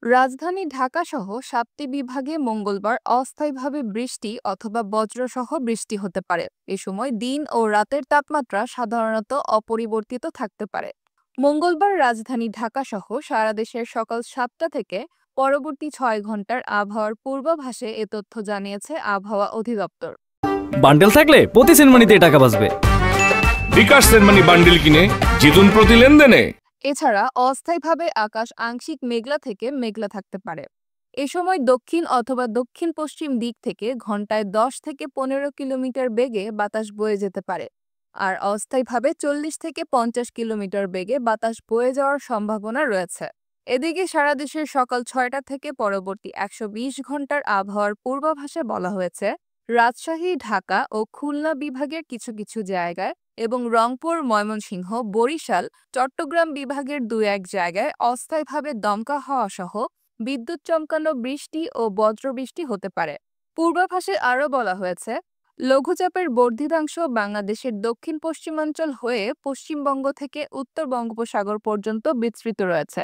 রাজধানী ঢাকাসহ ৭টি বিভাগে মঙ্গলবার অস্থায়ীভাবে বৃষ্টি অথবা বজ্রসহ বৃষ্টি হতে পারে। এ সময় দিন ও রাতের তাপমাত্রা সাধারণত অপরিবর্তিত থাকতে পারে। মঙ্গলবার রাজধানী ঢাকাসহ সারা দেশের সকাল ৭টা থেকে পরবর্তী ৬ ঘন্টার আবহাওয়ার পূর্বাভাসে এ তথ্য জানিয়েছে আবহাওয়া অধিদপ্তর। বান্ডেল থাকলে প্রতি সেনমানিতে টাকা বাঁচবে। বিকাশ সেনমানি বান্ডেল কিনে জিতুন প্রতি লেনদেনে। এছাড়া অস্থায়ীভাবে আকাশ আংশিক মেঘলা থেকে মেঘলা থাকতে পারে। এ সময় দক্ষিণ অথবা দক্ষিণ পশ্চিম দিক থেকে ঘন্টায় ১০ থেকে ১৫ কিলোমিটার বেগে বাতাস বয়ে যেতে পারে। আর অস্থায়ীভাবে ৪০ থেকে ৫০ কিলোমিটার বেগে বাতাস বয়ে যাওয়ার সম্ভাবনা রয়েছে। এদিকে সারা দেশের সকাল ৬টা থেকে পরবর্তী ১২০ ঘন্টার আবহাওয়ার পূর্বাভাসে বলা হয়েছে, রাজশাহী, ঢাকা ও খুলনা বিভাগের কিছু কিছু জায়গায় এবং রংপুর, ময়মনসিংহ, বরিশাল, চট্টগ্রাম বিভাগের ২-১ জায়গায় অস্থায়ীভাবে দমকা হাওয়া সহ বিদ্যুৎ চমকানো বৃষ্টি ও বজ্রবৃষ্টি হতে পারে। পূর্বাভাসে আরও বলা হয়েছে, লঘুচাপের বর্ধিতাংশ বাংলাদেশের দক্ষিণ পশ্চিমাঞ্চল হয়ে পশ্চিমবঙ্গ থেকে উত্তর বঙ্গোপসাগর পর্যন্ত বিস্তৃত রয়েছে।